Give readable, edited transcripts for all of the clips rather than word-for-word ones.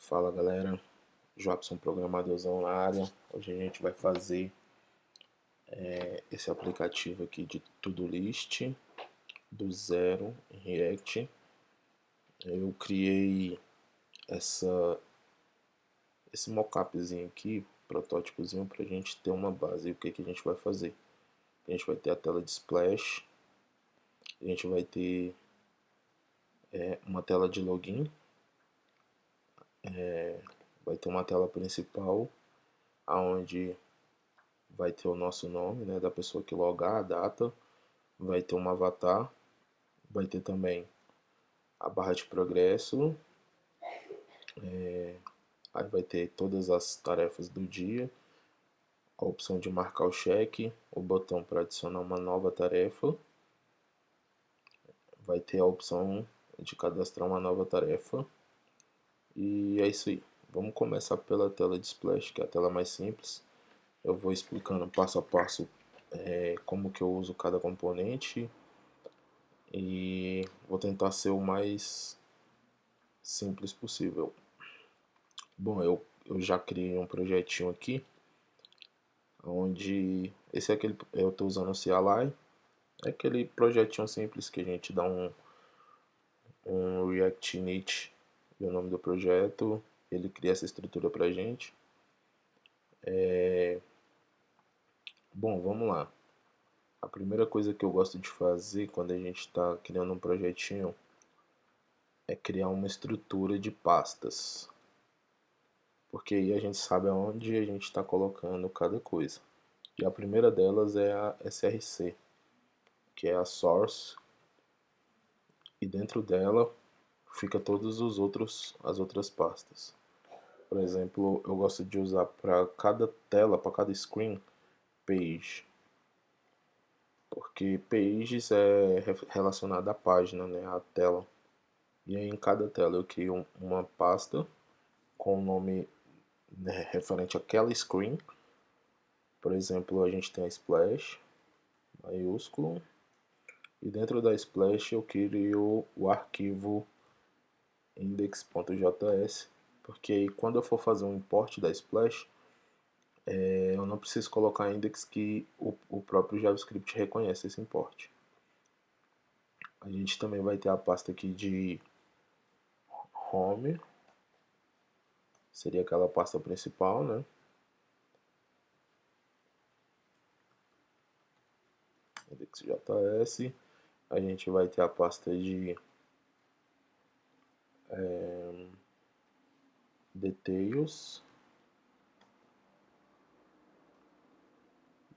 Fala galera, Jobson Programadorzão na área. Hoje a gente vai fazer esse aplicativo aqui de Todoist do zero em React. Eu criei esse mockupzinho aqui, protótipozinho, para a gente ter uma base. E o que a gente vai fazer? A gente vai ter a tela de splash, a gente vai ter uma tela de login, vai ter uma tela principal, aonde vai ter o nosso nome, né, da pessoa que logar, a data, vai ter um avatar, vai ter também a barra de progresso, aí vai ter todas as tarefas do dia, a opção de marcar o cheque, o botão para adicionar uma nova tarefa, vai ter a opção de cadastrar uma nova tarefa, e é isso aí. Vamos começar pela tela de splash, que é a tela mais simples. Eu vou explicando passo a passo como que eu uso cada componente e vou tentar ser o mais simples possível. Bom, eu já criei um projetinho aqui, onde esse é aquele, eu estou usando o CLI, é aquele projetinho simples que a gente dá um React Init e o nome do projeto, ele cria essa estrutura pra gente. Bom, vamos lá. A primeira coisa que eu gosto de fazer quando a gente está criando um projetinho é criar uma estrutura de pastas, porque aí a gente sabe aonde a gente está colocando cada coisa. E a primeira delas é a SRC, que é a source, e dentro dela fica todos as outras pastas. Por exemplo, eu gosto de usar para cada tela, para cada screen, page, porque pages é relacionado à página, né, à tela. E aí em cada tela eu crio uma pasta com o nome, né, referente àquela screen. Por exemplo, a gente tem a splash maiúsculo, e dentro da splash eu crio o arquivo index.js, porque aí quando eu for fazer um import da splash, eu não preciso colocar index, que o próprio JavaScript reconhece esse import. A gente também vai ter a pasta aqui de home, seria aquela pasta principal, né? Index.js. A gente vai ter a pasta de details,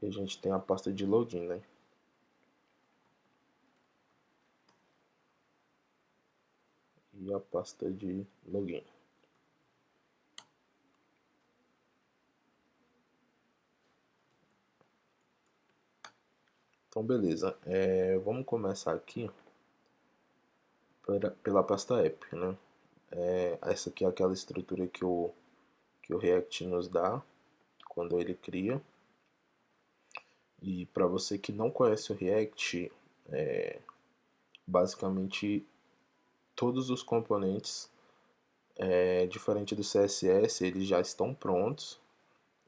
e a gente tem a pasta de login, né? E a pasta de login. Então beleza, vamos começar aqui pela pasta app, né? Essa aqui é aquela estrutura que o React nos dá quando ele cria. E para você que não conhece o React, basicamente todos os componentes, diferente do CSS, eles já estão prontos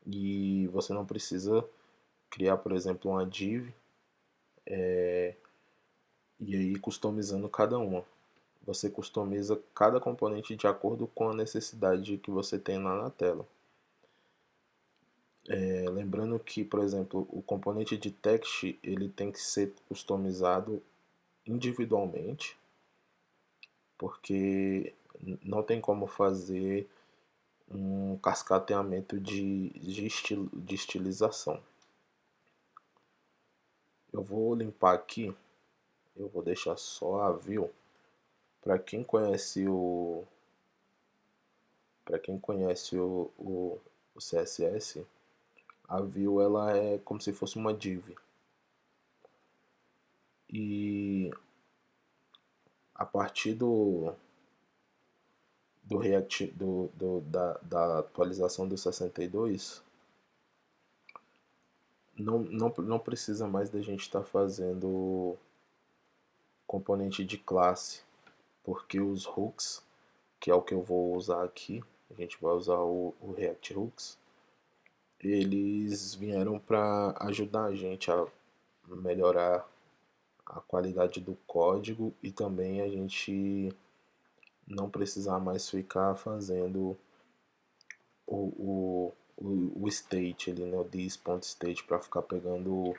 e você não precisa criar, por exemplo, uma div e aí customizando cada uma. Você customiza cada componente de acordo com a necessidade que você tem lá na tela. Lembrando que, por exemplo, o componente de text ele tem que ser customizado individualmente, porque não tem como fazer um cascateamento de estilização. Eu vou limpar aqui, eu vou deixar só a view. Para quem conhece o CSS, a view ela é como se fosse uma div. E a partir do React, da atualização do 62, não precisa mais da gente estar fazendo componente de classe, porque os hooks, que é o que eu vou usar aqui, a gente vai usar o React Hooks. Eles vieram para ajudar a gente a melhorar a qualidade do código e também a gente não precisar mais ficar fazendo o state ali, né, o this.state para ficar pegando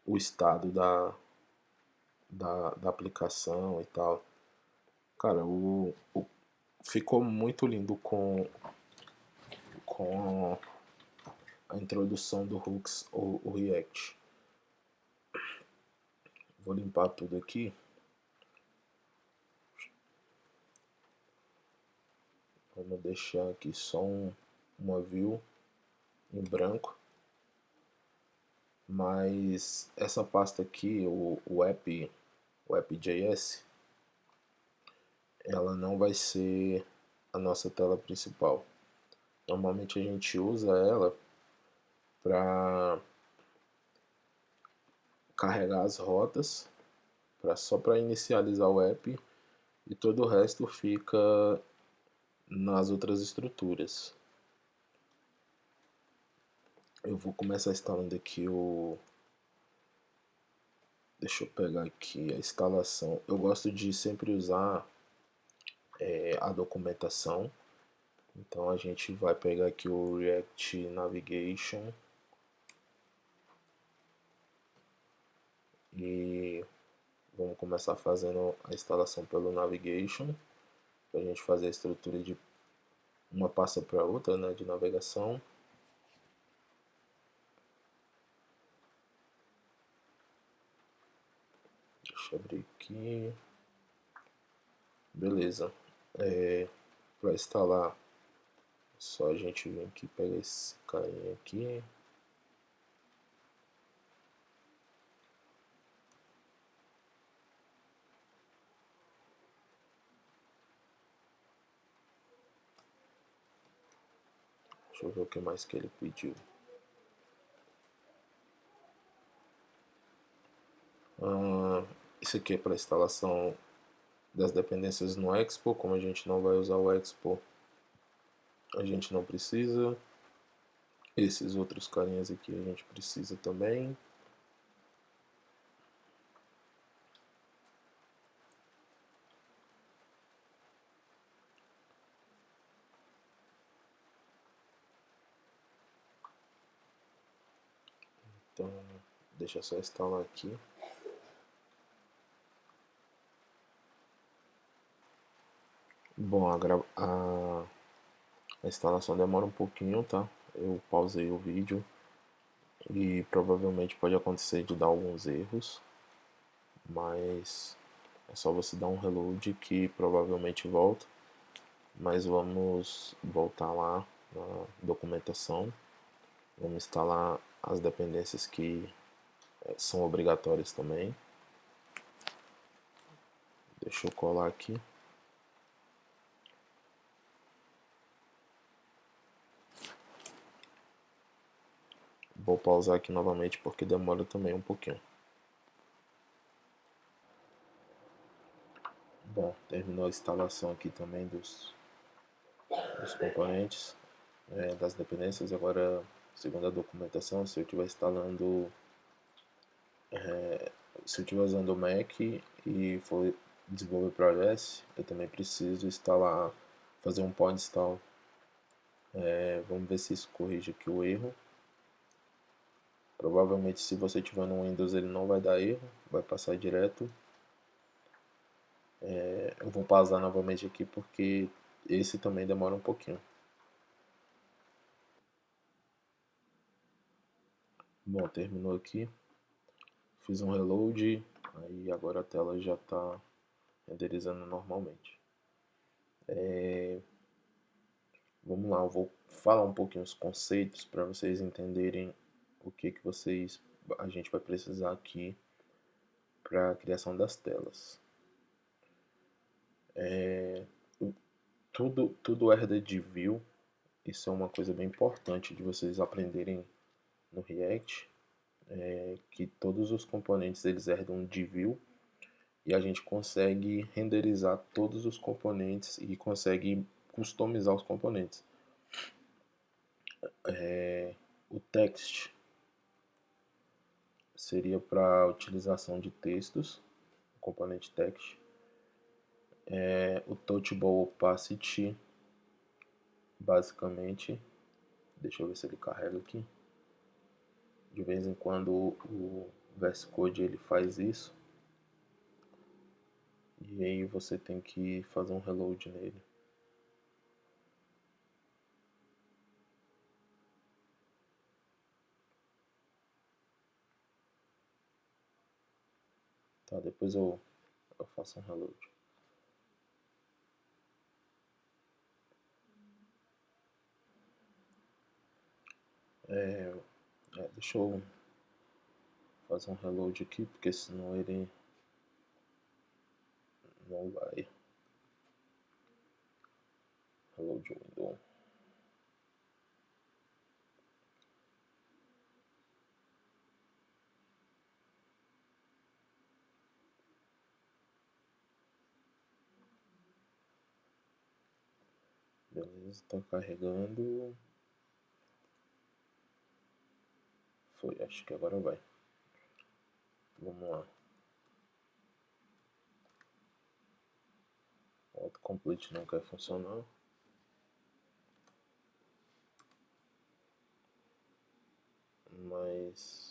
o estado da aplicação e tal. Cara, ficou muito lindo com a introdução do Hooks, o React. Vou limpar tudo aqui. Vamos deixar aqui só uma view em branco. Mas essa pasta aqui, o app.js, ela não vai ser a nossa tela principal. Normalmente a gente usa ela para carregar as rotas, só para inicializar o app, e todo o resto fica nas outras estruturas. Eu vou começar instalando aqui Deixa eu pegar aqui a instalação. Eu gosto de sempre usar a documentação. Então a gente vai pegar aqui o React Navigation e vamos começar fazendo a instalação pelo Navigation, para a gente fazer a estrutura de uma pasta para outra, né, de navegação. Deixa eu abrir aqui. Beleza. Para instalar, só a gente vir aqui pegar esse carinha aqui. Deixa eu ver o que mais que ele pediu. Isso aqui é para instalação das dependências no Expo. Como a gente não vai usar o Expo, a gente não precisa. Esses outros carinhas aqui a gente precisa também. Então, deixa eu só instalar aqui. Bom, a instalação demora um pouquinho, tá? Eu pausei o vídeo e provavelmente pode acontecer de dar alguns erros, mas é só você dar um reload que provavelmente volta. Mas vamos voltar lá na documentação, vamos instalar as dependências que são obrigatórias também. Deixa eu colar aqui. Vou pausar aqui novamente porque demora também um pouquinho. Bom, terminou a instalação aqui também dos componentes, das dependências. Agora, segundo a documentação, se eu estiver instalando, se eu estiver usando o Mac e for desenvolver para iOS, eu também preciso instalar, fazer um pod install. Vamos ver se isso corrige aqui o erro. Provavelmente, se você tiver no Windows, ele não vai dar erro, vai passar direto. Eu vou pausar novamente aqui porque esse também demora um pouquinho. Bom, terminou aqui. Fiz um reload, aí agora a tela já está renderizando normalmente. Vamos lá, eu vou falar um pouquinho os conceitos para vocês entenderem o que a gente vai precisar aqui para a criação das telas. Tudo herda de view. Isso é uma coisa bem importante de vocês aprenderem no React, que todos os componentes eles herdam de view e a gente consegue renderizar todos os componentes e consegue customizar os componentes. O text seria para utilização de textos, o componente text. O touchable opacity, basicamente, deixa eu ver se ele carrega aqui. De vez em quando o VS Code ele faz isso. E aí você tem que fazer um reload nele. Tá, depois eu faço um reload. Deixa eu fazer um reload aqui, porque senão ele não vai. Reload window. Beleza, tá carregando. Foi, acho que agora vai. Vamos lá. O autocomplete não quer funcionar. Mas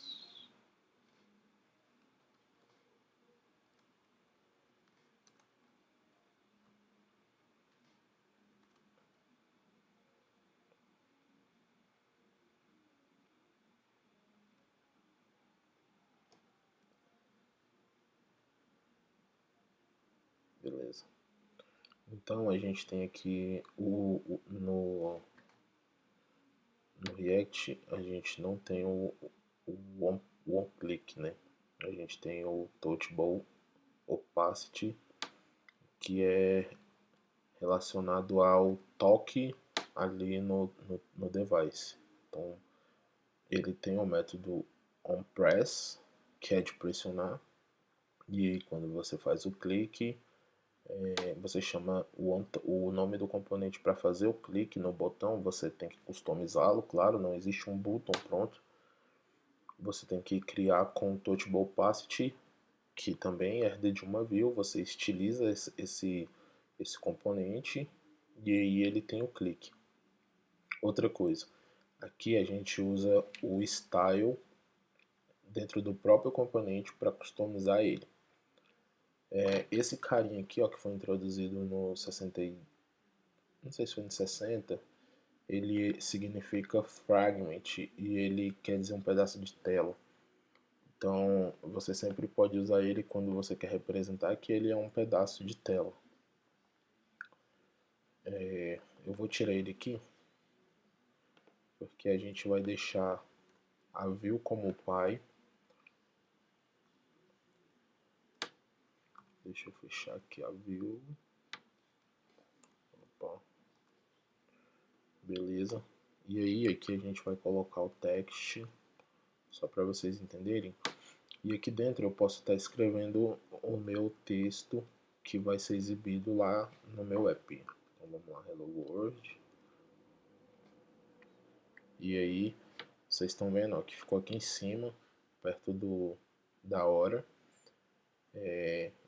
beleza. Então a gente tem aqui no React a gente não tem o one click, né? A gente tem o touchable opacity, que é relacionado ao toque ali no device. Então ele tem o método onPress, que é de pressionar, e quando você faz o clique, você chama o nome do componente para fazer o clique no botão, você tem que customizá-lo, claro, não existe um botão pronto. Você tem que criar com o Touchable Opacity, que também é de uma view, você estiliza esse componente e aí ele tem o clique. Outra coisa, aqui a gente usa o style dentro do próprio componente para customizar ele. Esse carinha aqui, ó, que foi introduzido no 60, não sei se foi no 60, ele significa fragment e ele quer dizer um pedaço de tela. Então você sempre pode usar ele quando você quer representar que ele é um pedaço de tela. Eu vou tirar ele aqui, porque a gente vai deixar a view como pai. Deixa eu fechar aqui a view. Opa. Beleza. E aí aqui a gente vai colocar o text, só para vocês entenderem. E aqui dentro eu posso estar escrevendo o meu texto que vai ser exibido lá no meu app. Então vamos lá, Hello World. E aí vocês estão vendo, ó, que ficou aqui em cima, perto da hora.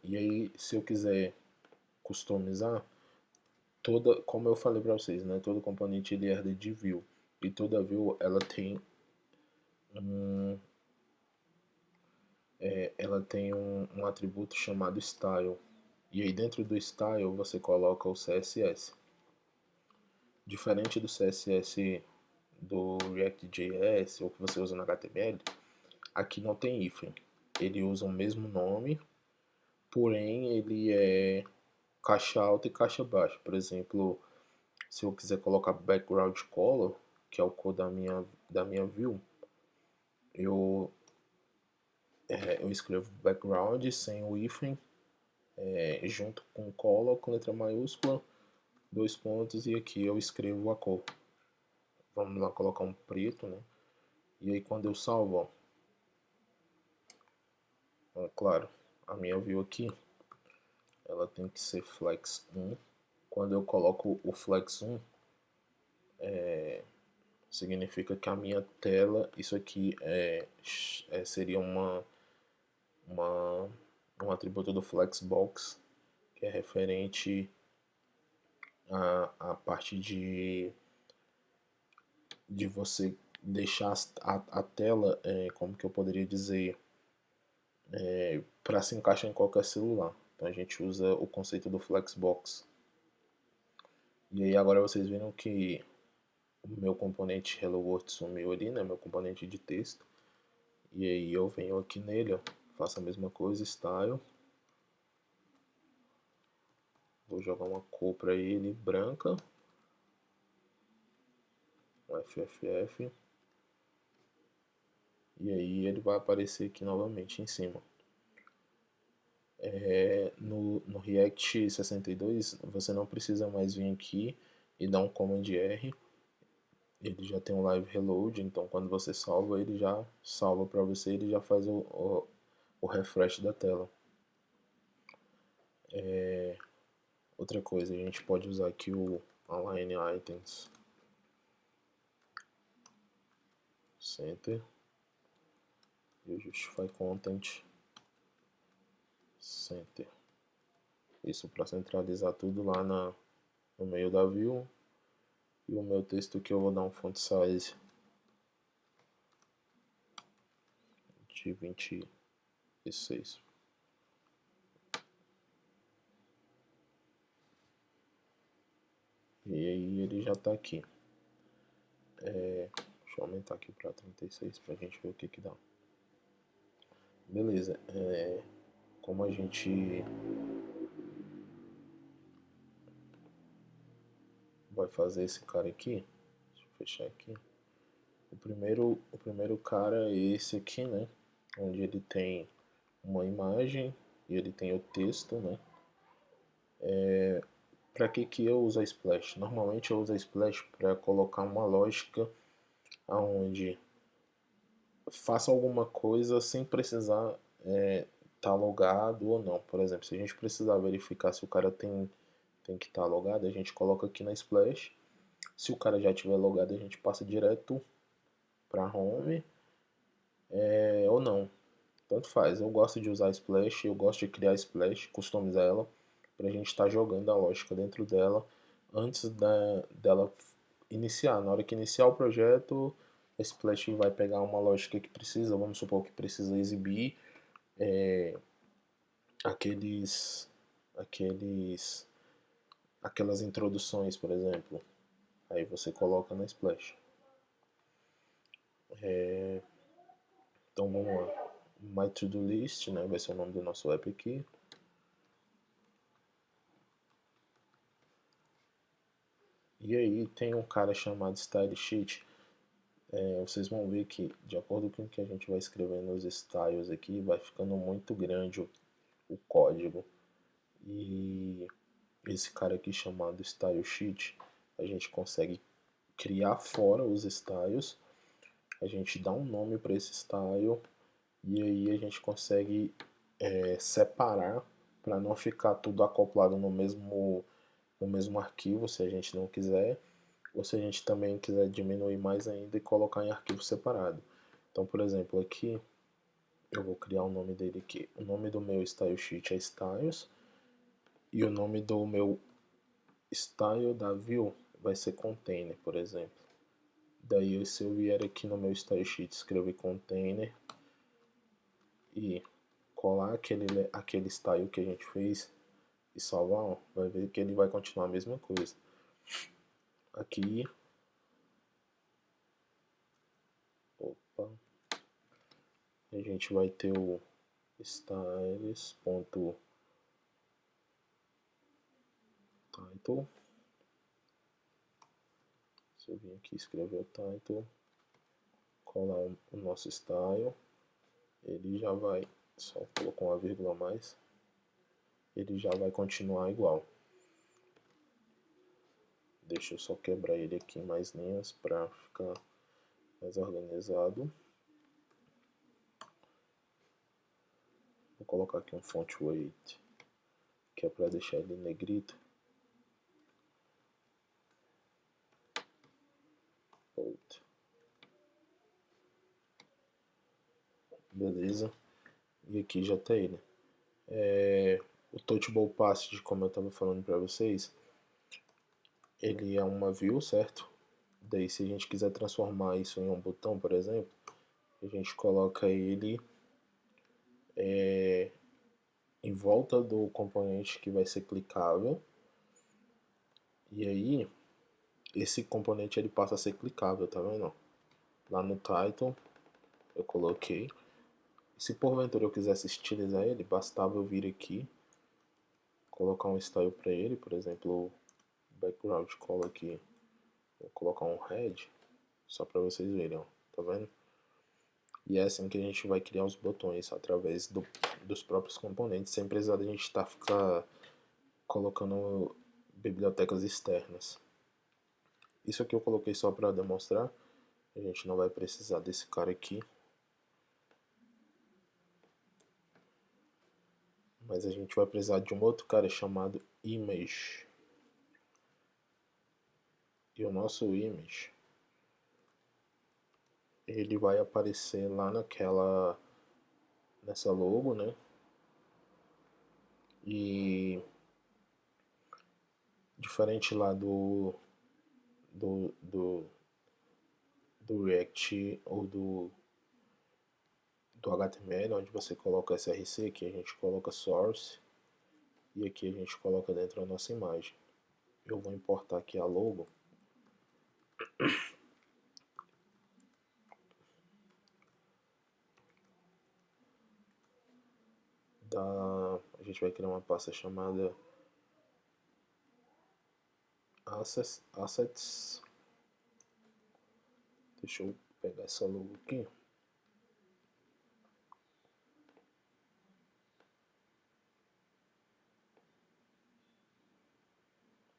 E aí se eu quiser customizar, como eu falei para vocês, né, todo componente ele herda de view. E toda view ela tem um atributo chamado style. E aí dentro do style você coloca o CSS. Diferente do CSS do React.js ou que você usa no HTML, aqui não tem hífen. Ele usa o mesmo nome, porém ele é caixa alta e caixa baixa. Por exemplo, se eu quiser colocar background color, que é o cor da minha view, eu escrevo background sem o hífen, junto com color com letra maiúscula, 2 pontos, e aqui eu escrevo a cor. Vamos lá colocar um preto, né? E aí quando eu salvo, ó, claro, a minha view aqui, ela tem que ser flex 1, quando eu coloco o Flex 1, significa que a minha tela, isso aqui seria uma, um atributo do Flexbox, que é referente à parte de você deixar a tela, como que eu poderia dizer, para se encaixar em qualquer celular. Então a gente usa o conceito do Flexbox. E aí agora vocês viram que o meu componente Hello World sumiu ali, né? Meu componente de texto. E aí eu venho aqui nele, ó, faço a mesma coisa, style. Vou jogar uma cor para ele, branca. Um FFF. E aí ele vai aparecer aqui novamente em cima. No React 62 você não precisa mais vir aqui e dar um Command R. Ele já tem um live reload, então quando você salva, ele já salva para você, ele já faz o refresh da tela. Outra coisa, a gente pode usar aqui o Align Items Center e o Justify Content Center. Isso para centralizar tudo lá no meio da view. E o meu texto que eu vou dar um font size de 26. E aí ele já está aqui. Deixa eu aumentar aqui para 36 para a gente ver o que dá. Beleza. Como a gente vai fazer esse cara aqui, deixa eu fechar aqui. O primeiro cara é esse aqui, né? Onde ele tem uma imagem e ele tem o texto, né? Para que eu uso a Splash? Normalmente eu uso a Splash para colocar uma lógica aonde faça alguma coisa sem precisar tá logado ou não. Por exemplo, se a gente precisar verificar se o cara tem que estar logado, a gente coloca aqui na Splash. Se o cara já tiver logado, a gente passa direto para home ou não. Tanto faz. Eu gosto de usar Splash, eu gosto de criar Splash, customizar ela para a gente estar jogando a lógica dentro dela antes dela iniciar. Na hora que iniciar o projeto, a Splash vai pegar uma lógica que precisa, vamos supor que precisa exibir aqueles, aqueles, aquelas introduções, por exemplo. Aí você coloca na Splash. Então vamos lá. My To-Do List, né? Vai ser o nome do nosso app aqui. E aí tem um cara chamado Style Sheet. Vocês vão ver que, de acordo com o que a gente vai escrevendo nos styles aqui, vai ficando muito grande o código. E esse cara aqui chamado Style Sheet, a gente consegue criar fora os styles, a gente dá um nome para esse style e aí a gente consegue separar para não ficar tudo acoplado no mesmo arquivo, se a gente não quiser, ou se a gente também quiser diminuir mais ainda e colocar em arquivo separado. Então, por exemplo, aqui eu vou criar o nome dele aqui. O nome do meu style sheet é styles e o nome do meu style da view vai ser container, por exemplo. Daí se eu vier aqui no meu style sheet, escrever container e colar aquele style que a gente fez e salvar, ó, vai ver que ele vai continuar a mesma coisa. Aqui, opa, a gente vai ter o styles.title. Se eu vir aqui escrever o title, colar o nosso style, ele já vai, só colocar uma vírgula a mais, ele já vai continuar igual. Deixa eu só quebrar ele aqui em mais linhas para ficar mais organizado. Vou colocar aqui um font weight, que é para deixar ele negrito. 8. Beleza. E aqui já tá ele. O Touchable Passage, como eu estava falando para vocês, ele é uma view, certo? Daí se a gente quiser transformar isso em um botão, por exemplo, a gente coloca ele em volta do componente que vai ser clicável. E aí, esse componente ele passa a ser clicável, tá vendo? Lá no title, eu coloquei. Se porventura eu quisesse estilizar ele, bastava eu vir aqui, colocar um style para ele, por exemplo, background color aqui, vou colocar um red, só para vocês verem, ó, tá vendo? E é assim que a gente vai criar os botões, através dos próprios componentes, sem precisar de a gente ficar colocando bibliotecas externas. Isso aqui eu coloquei só para demonstrar, a gente não vai precisar desse cara aqui. Mas a gente vai precisar de um outro cara chamado image. E o nosso image, ele vai aparecer lá nessa logo, né? E diferente lá do, do, do React ou do HTML, onde você coloca src, aqui a gente coloca source e aqui a gente coloca dentro a nossa imagem. Eu vou importar aqui a logo. A gente vai criar uma pasta chamada assets. Deixa eu pegar essa logo aqui.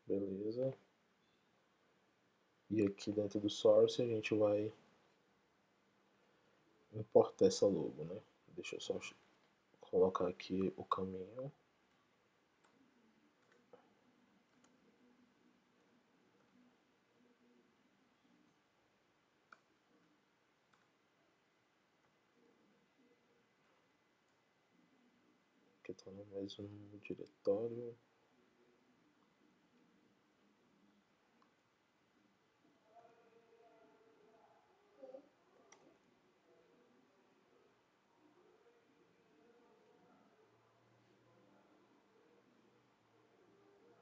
Beleza. E aqui dentro do source a gente vai importar essa logo, né? Deixa eu só colocar aqui o caminho. Que está no mesmo diretório.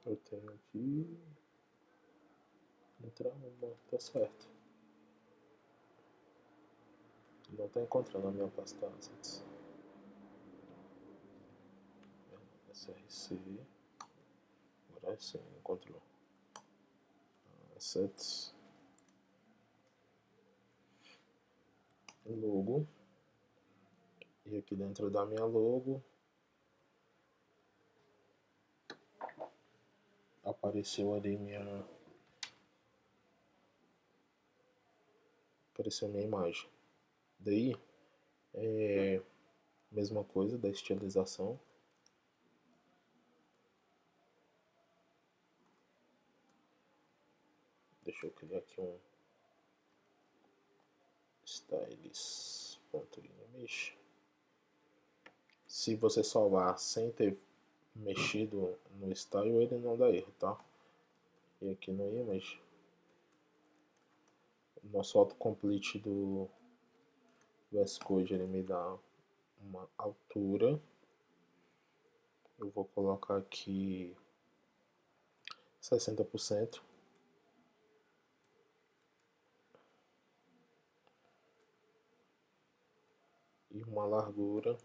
Eu tenho aqui letra 1, tá certo. Não tá encontrando a minha pasta assets. src. Agora sim, encontrou. Assets. Logo. E aqui dentro da minha logo apareceu ali apareceu minha imagem. Daí, mesma coisa da estilização. Deixa eu criar aqui um styles.image. Se você salvar sem ter mexido no style, ele não dá erro, tá? E aqui no image, o nosso autocomplete do VS Code ele me dá uma altura. Eu vou colocar aqui 60%. E uma largura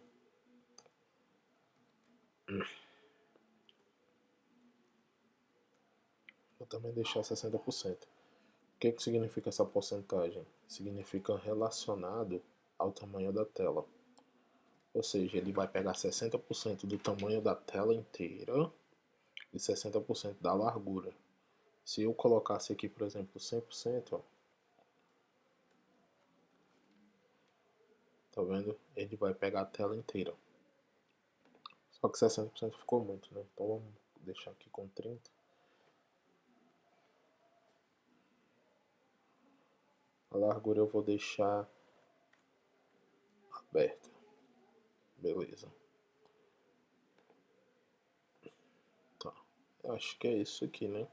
vou também deixar 60%. O que significa essa porcentagem? Significa relacionado ao tamanho da tela. Ou seja, ele vai pegar 60% do tamanho da tela inteira e 60% da largura. Se eu colocasse aqui, por exemplo, 100%, ó, tá vendo? Ele vai pegar a tela inteira. Só que 60% ficou muito, né? Então vamos deixar aqui com 30%. A largura eu vou deixar aberta. Beleza. Tá. Eu acho que é isso aqui, né?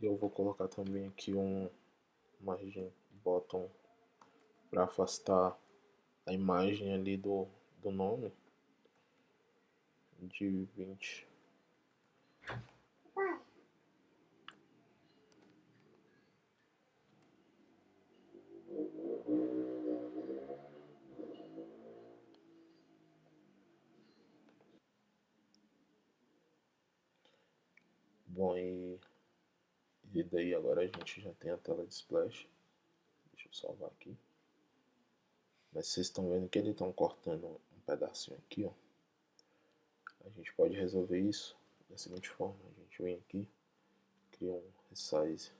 Eu vou colocar também aqui um margem bottom para afastar a imagem ali do nome de 20. Bom, e daí agora a gente já tem a tela de splash. Deixa eu salvar aqui. Mas vocês estão vendo que eles estão cortando um pedacinho aqui, ó. A gente pode resolver isso da seguinte forma. A gente vem aqui, cria um resize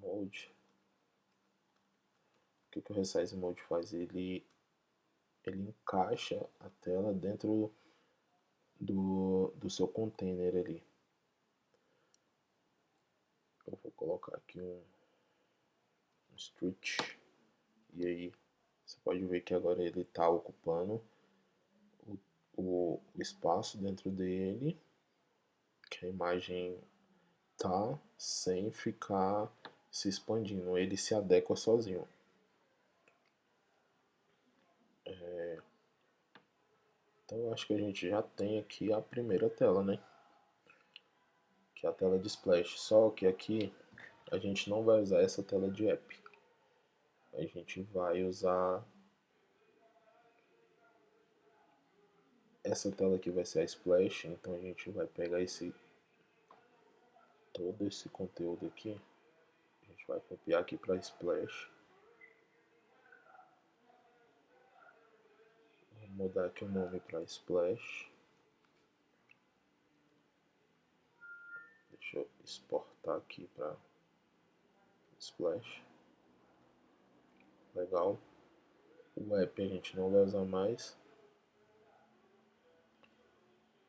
mode. O que o resize mode faz? Ele encaixa a tela dentro do seu container ali. Eu vou colocar aqui um stretch. E aí você pode ver que agora ele está ocupando o espaço dentro dele, que a imagem tá sem ficar se expandindo, ele se adequa sozinho. Então eu acho que a gente já tem aqui a primeira tela, né? Que é a tela de splash. Só que aqui a gente não vai usar essa tela de app. A gente vai usar essa tela aqui, vai ser a splash. Então a gente vai pegar todo esse conteúdo aqui, a gente vai copiar aqui para splash. Vou mudar aqui o nome para splash. Deixa eu exportar aqui para splash. Legal. O app a gente não vai usar mais.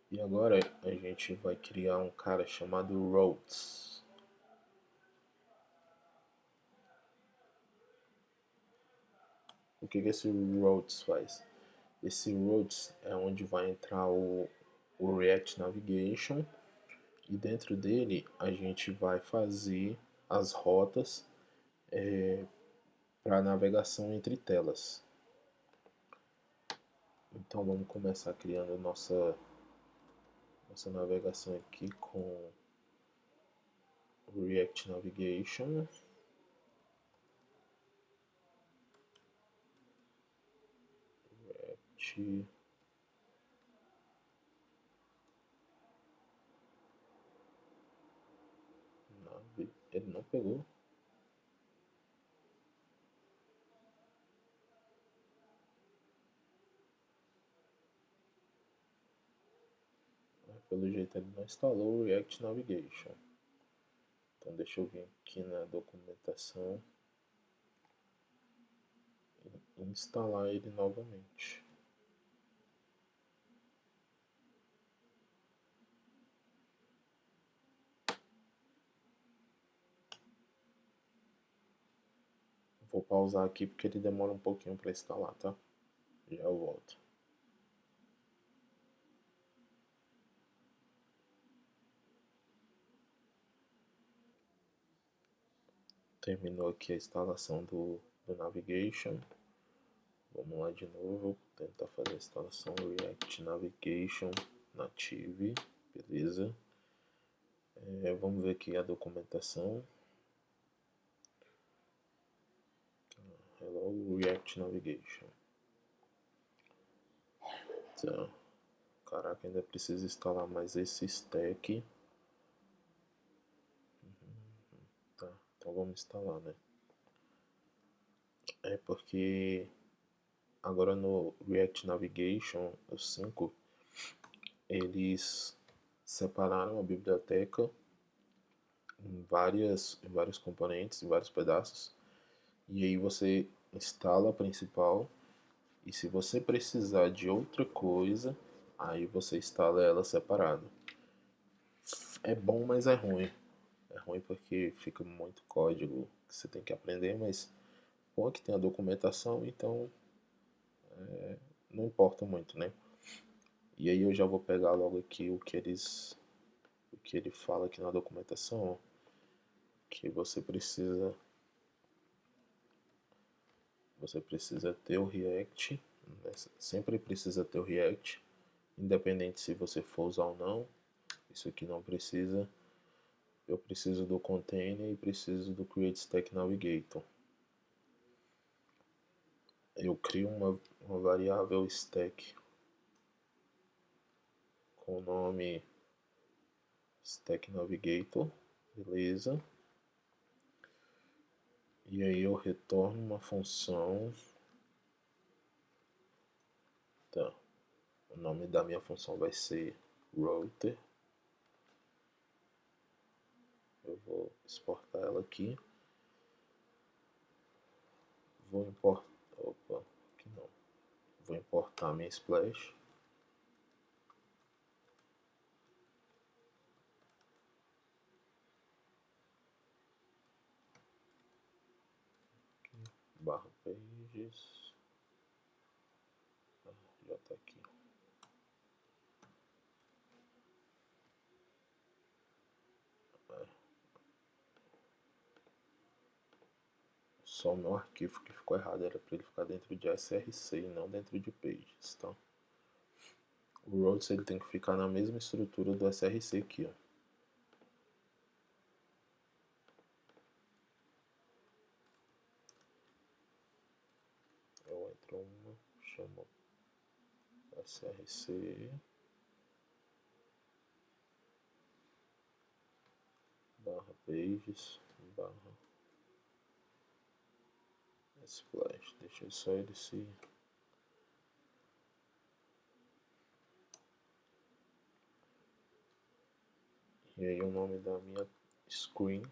E agora a gente vai criar um cara chamado Roads. O que esse Roads faz? Esse Roads é onde vai entrar o React Navigation, e dentro dele a gente vai fazer as rotas para navegação entre telas. Então vamos começar criando nossa navegação aqui com React Navigation. React Ele não pegou. Pelo jeito ele não instalou o React Navigation. Então deixa eu vir aqui na documentação e instalar ele novamente. Vou pausar aqui porque ele demora um pouquinho para instalar, tá? Já eu volto. Terminou aqui a instalação do Navigation. Vamos lá de novo, tentar fazer a instalação React Navigation Native, beleza. Vamos ver aqui a documentação. Hello React Navigation. Então, caraca, ainda precisa instalar mais esse stack. Tá, então vamos instalar, né? É porque agora no React Navigation, o 5, eles separaram a biblioteca em vários componentes, em vários pedaços. E aí você instala a principal, e se você precisar de outra coisa, aí você instala ela separado. É bom, mas é ruim. É ruim porque fica muito código que você tem que aprender, mas bom é que tem a documentação, então não importa muito, né? E aí eu já vou pegar logo aqui o que ele fala aqui na documentação, que você precisa ter o React, né? Sempre precisa ter o React, independente se você for usar ou não. Isso aqui não precisa. Eu preciso do container e preciso do Create Stack Navigator. Eu crio uma variável stack com o nome Stack Navigator, beleza? E aí eu retorno uma função. Tá. O nome da minha função vai ser router. Eu vou exportar ela aqui. Vou importar. Opa, aqui não. Vou importar minha splash. Barra pages. Já tá aqui. Só o meu arquivo que ficou errado, era para ele ficar dentro de src e não dentro de pages, tá? O routes ele tem que ficar na mesma estrutura do src aqui, ó. Eu entro uma, chamo src barra pages barra splash. Deixa só ele se... E aí o nome da minha screen,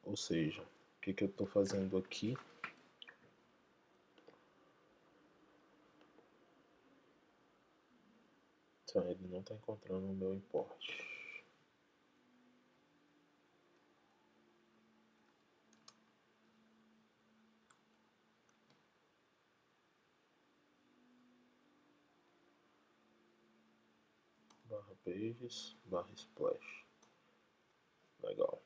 ou seja, o que eu estou fazendo aqui? Então ele não está encontrando o meu import. Barra pages barra splash. Legal.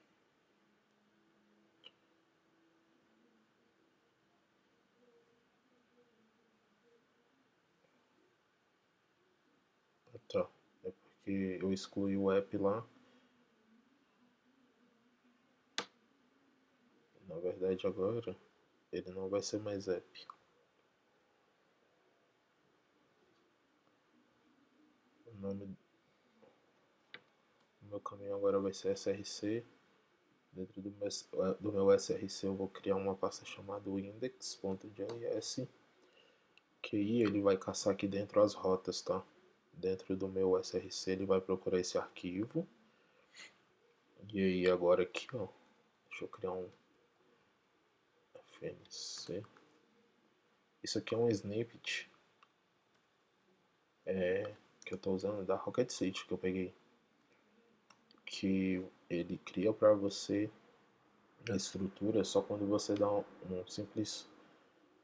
Tá. É porque eu excluí o app lá. Na verdade agora ele não vai ser mais app. O nome do meu caminho agora vai ser src. Dentro do meu src eu vou criar uma pasta chamada index.js, que aí ele vai caçar aqui dentro as rotas, tá? Dentro do meu src ele vai procurar esse arquivo. E aí agora aqui, ó, deixa eu criar um fnc. Isso aqui é um snippet que eu estou usando da Rocket City, que eu peguei, que ele cria para você a estrutura só quando você dá um simples,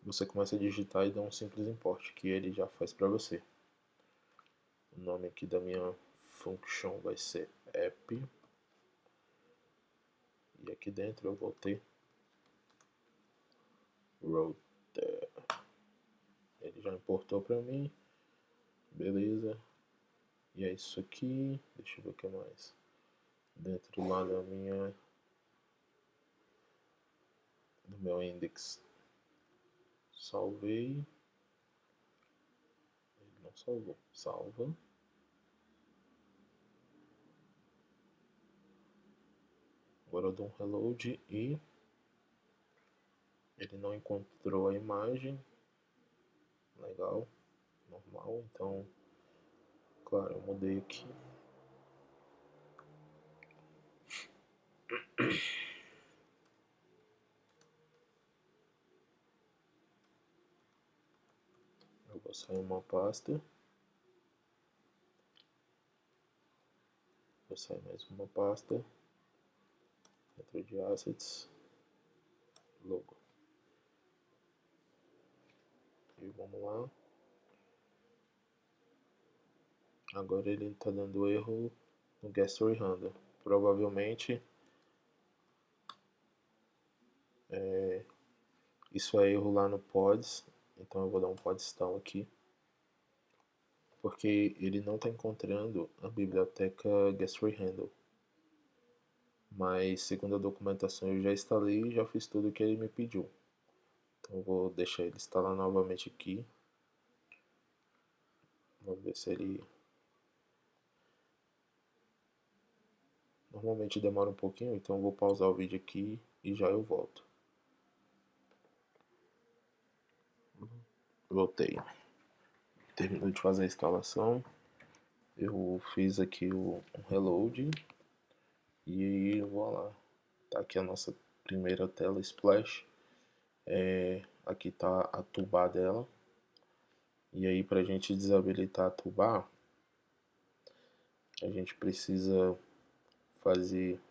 você começa a digitar e dá um simples import, que ele já faz para você. O nome aqui da minha function vai ser app, e aqui dentro eu vou ter router. Ele já importou para mim, beleza. E é isso aqui, deixa eu ver o que mais. Dentro lá do meu index, salvei. Ele não salvou, salva. Agora eu dou um reload e ele não encontrou a imagem. Legal, normal. Então, claro, eu mudei aqui. Eu vou sair uma pasta. Vou sair mais uma pasta, dentro de Assets, Logo. E vamos lá. Agora ele está dando erro no Get Story Handle. Provavelmente isso é erro lá no Pods, então eu vou dar um pod install aqui, porque ele não está encontrando a biblioteca Get Story Handle. Mas segundo a documentação eu já instalei e já fiz tudo o que ele me pediu. Então eu vou deixar ele instalar novamente aqui. Vamos ver se ele... Normalmente demora um pouquinho, então eu vou pausar o vídeo aqui e já eu volto. Voltei. Terminou de fazer a instalação. Eu fiz aqui o reload e vou lá. Tá aqui a nossa primeira tela splash. Aqui tá a toolbar dela. E aí pra gente desabilitar a toolbar, a gente precisa fazer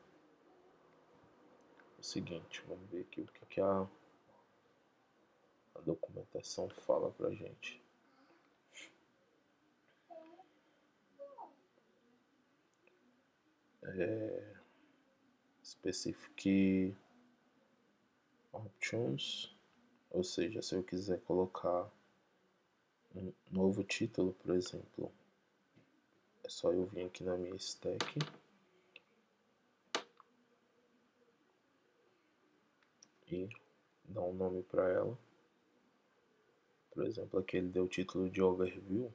o seguinte. Vamos ver aqui o que a documentação fala pra gente. Specific options, ou seja, se eu quiser colocar um novo título, por exemplo, é só eu vir aqui na minha stack e dar um nome para ela. Por exemplo, aqui ele deu o título de overview.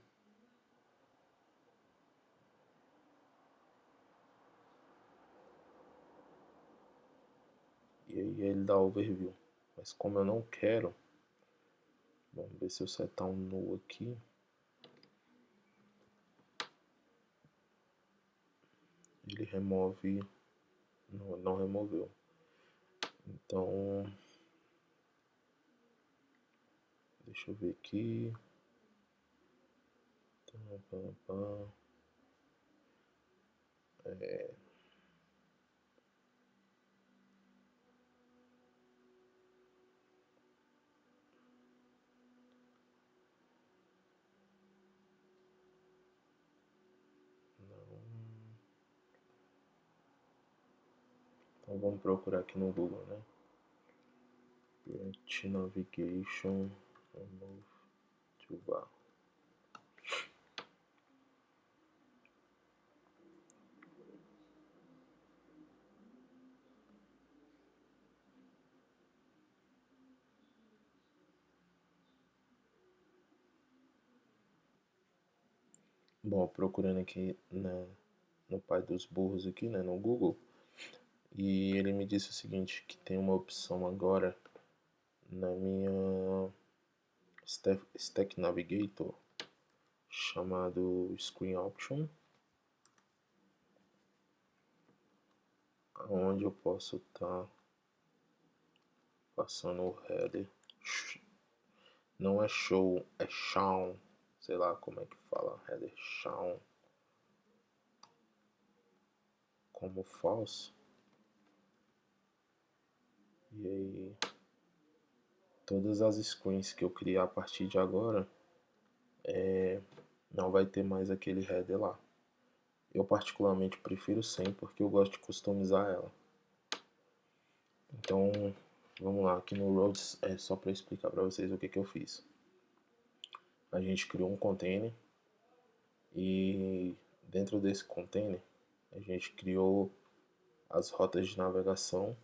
E aí ele dá overview. Mas como eu não quero, vamos ver se eu setar um null aqui. Ele remove, não removeu. Então, deixa eu ver aqui. Então vamos procurar aqui no Google, né? Branch Navigation Remove Toolbar. Bom, procurando aqui no pai dos burros aqui, né, no Google, e ele me disse o seguinte, que tem uma opção agora na minha Stack Navigator chamado Screen Option, onde eu posso estar passando o header. Não é show, é shown, sei lá como é que fala, header shown, como false. E aí, todas as screens que eu criar a partir de agora, não vai ter mais aquele header lá. Eu particularmente prefiro sem, porque eu gosto de customizar ela. Então, vamos lá, aqui no Roads é só para explicar para vocês o que eu fiz. A gente criou um container e dentro desse container a gente criou as rotas de navegação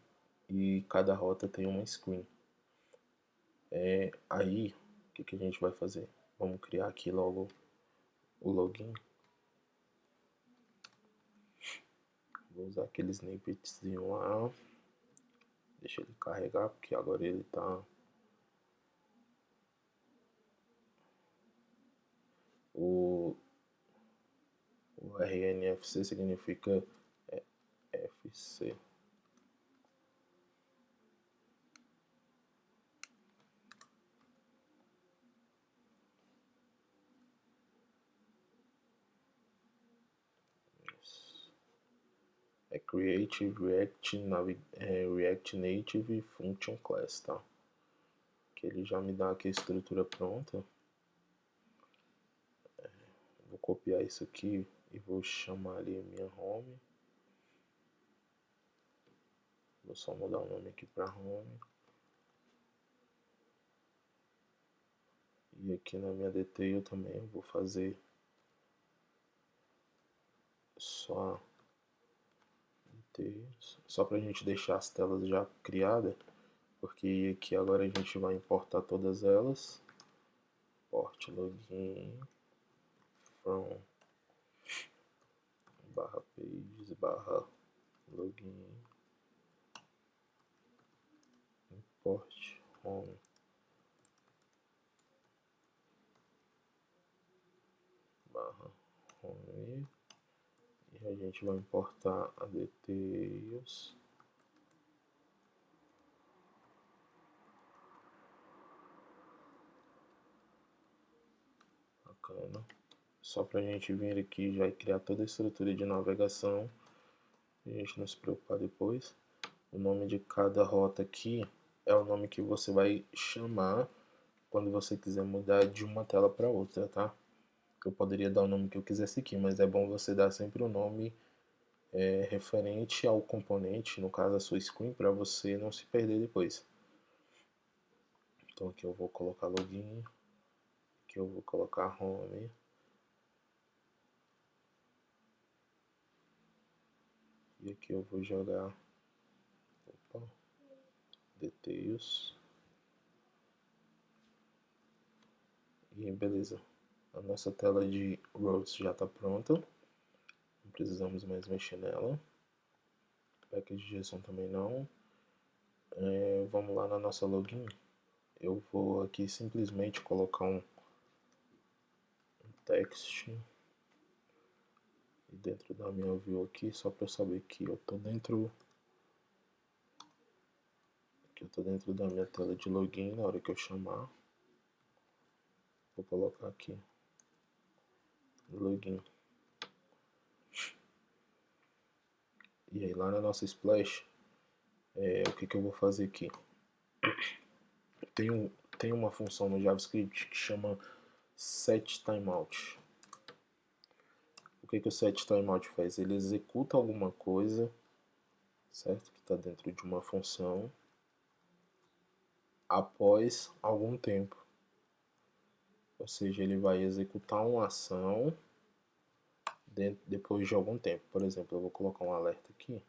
e cada rota tem uma screen. Aí, o que a gente vai fazer? Vamos criar aqui logo o login. Vou usar aquele snippetzinho lá. Deixa ele carregar, porque agora ele tá... O RNFC significa FC. Create React Native Function Class, tá? Que ele já me dá aqui a estrutura pronta. Vou copiar isso aqui e vou chamar ali minha home. Vou só mudar o nome aqui para home. E aqui na minha detail também vou fazer só para a gente deixar as telas já criadas, porque aqui agora a gente vai importar todas elas. Import login from /pages /login import home /home e a gente vai importar a details. Bacana. Só pra gente vir aqui já e criar toda a estrutura de navegação, a gente não se preocupar depois. O nome de cada rota aqui é o nome que você vai chamar quando você quiser mudar de uma tela para outra, tá? Eu poderia dar o nome que eu quisesse aqui, mas é bom você dar sempre o nome referente ao componente, no caso a sua screen, para você não se perder depois. Então aqui eu vou colocar login, aqui eu vou colocar home, e aqui eu vou jogar details. E beleza, a nossa tela de roads já está pronta, não precisamos mais mexer nela. Package de JSON também não. Vamos lá na nossa login. Eu vou aqui simplesmente colocar um text e dentro da minha view aqui, só para eu saber que eu tô dentro da minha tela de login na hora que eu chamar. Vou colocar aqui login. E aí lá na nossa splash, o que eu vou fazer aqui? Tem uma função no JavaScript que chama setTimeout. O que o setTimeout faz? Ele executa alguma coisa, certo? Que está dentro de uma função após algum tempo. Ou seja, ele vai executar uma ação depois de algum tempo. Por exemplo, eu vou colocar um alerta aqui,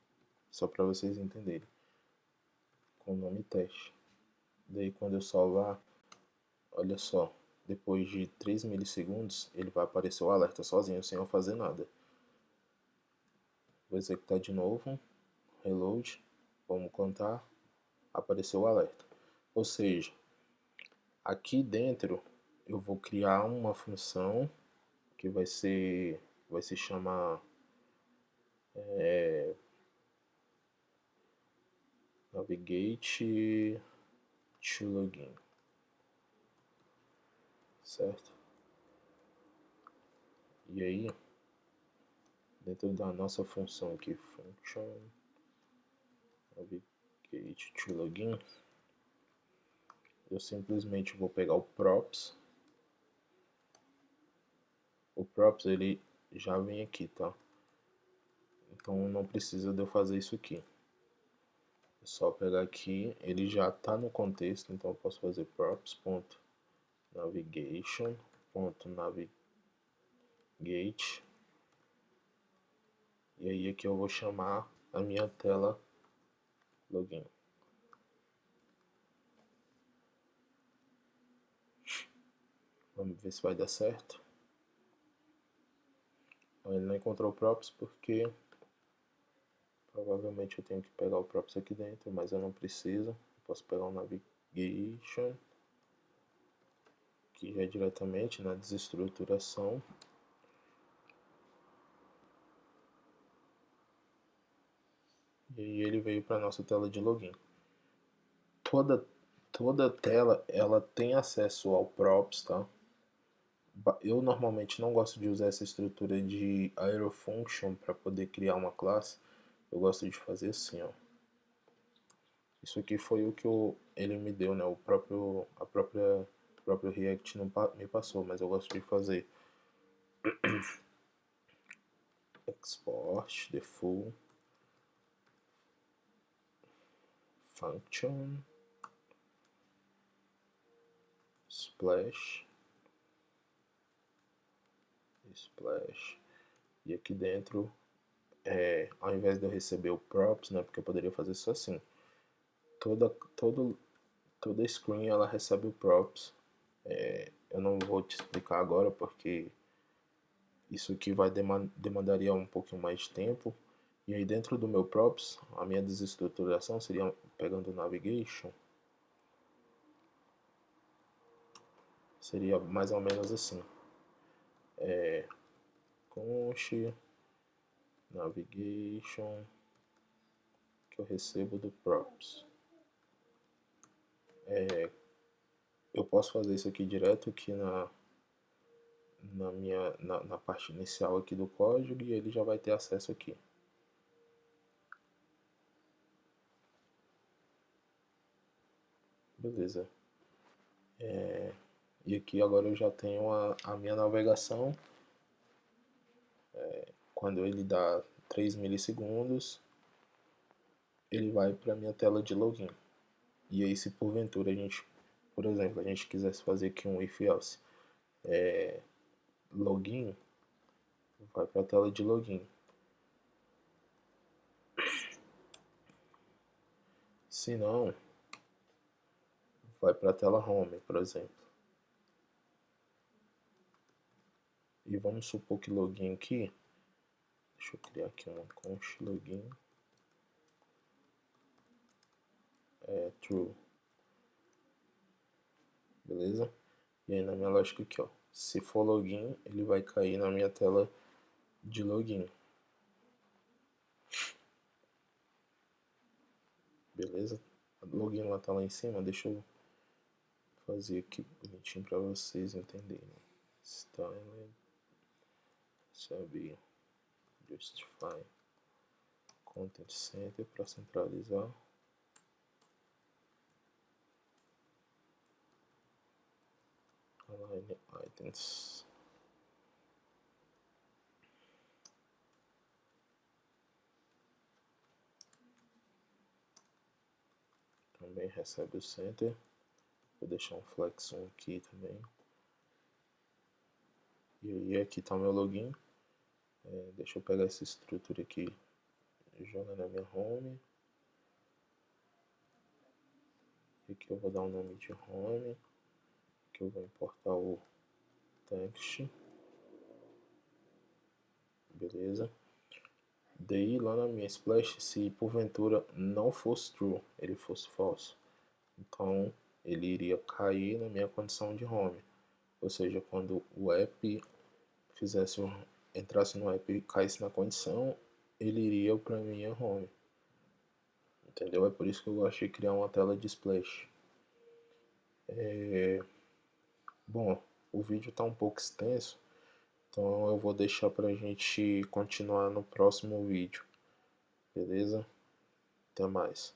só para vocês entenderem, com o nome teste. Daí quando eu salvar, olha só, depois de 3 milissegundos, ele vai aparecer o alerta sozinho, sem eu fazer nada. Vou executar de novo, reload, vamos contar, apareceu o alerta. Ou seja, aqui dentro eu vou criar uma função que vai se chamar navigate to login, certo? E aí, dentro da nossa função aqui, function navigate to login, eu simplesmente vou pegar o props. O props ele já vem aqui, tá? Então não precisa de eu fazer isso aqui. É só pegar aqui, ele já está no contexto, então eu posso fazer props.navigation.navigate. E aí aqui eu vou chamar a minha tela login. Vamos ver se vai dar certo. Ele não encontrou o props porque provavelmente eu tenho que pegar o props aqui dentro, mas eu não preciso. Eu posso pegar o navigation, que já é diretamente na desestruturação. E aí ele veio para nossa tela de login. Toda tela ela tem acesso ao props, tá? Eu normalmente não gosto de usar essa estrutura de AeroFunction para poder criar uma classe, eu gosto de fazer assim, ó. Isso aqui foi o que ele me deu, né? O próprio React não me passou, mas eu gosto de fazer export the full function splash e aqui dentro, ao invés de eu receber o props, né? Porque eu poderia fazer isso assim. Toda screen ela recebe o props. Eu não vou te explicar agora porque isso aqui demandaria um pouquinho mais de tempo. E aí dentro do meu props, a minha desestruturação seria pegando o navigation. Seria mais ou menos assim. Conch navigation que eu recebo do props. Eu posso fazer isso aqui direto aqui na parte inicial aqui do código e ele já vai ter acesso aqui. Beleza. E aqui agora eu já tenho a minha navegação. Quando ele dá 3 milissegundos, ele vai para a minha tela de login. E aí se porventura a gente, por exemplo, a gente quisesse fazer aqui um if else, login, vai para a tela de login. Se não, vai para a tela home, por exemplo. E vamos supor que login aqui, deixa eu criar aqui uma const login, true. Beleza? E aí na minha lógica aqui, ó, se for login, ele vai cair na minha tela de login. Beleza? O login lá tá lá em cima, deixa eu fazer aqui bonitinho para vocês entenderem. Style, sabe, justify, content center para centralizar. Align items. Também recebe o center. Vou deixar um flex 1 aqui também. E aí aqui tá o meu login. Deixa eu pegar essa estrutura aqui e jogar na minha home. E aqui eu vou dar um nome de home. Aqui eu vou importar o text. Beleza. Daí lá na minha splash, se porventura não fosse true, ele fosse false, então ele iria cair na minha condição de home. Ou seja, quando o app entrasse no app e caísse na condição, ele iria para minha home. Entendeu? É por isso que eu gosto de criar uma tela de splash. Bom, o vídeo está um pouco extenso, então eu vou deixar para a gente continuar no próximo vídeo. Beleza? Até mais.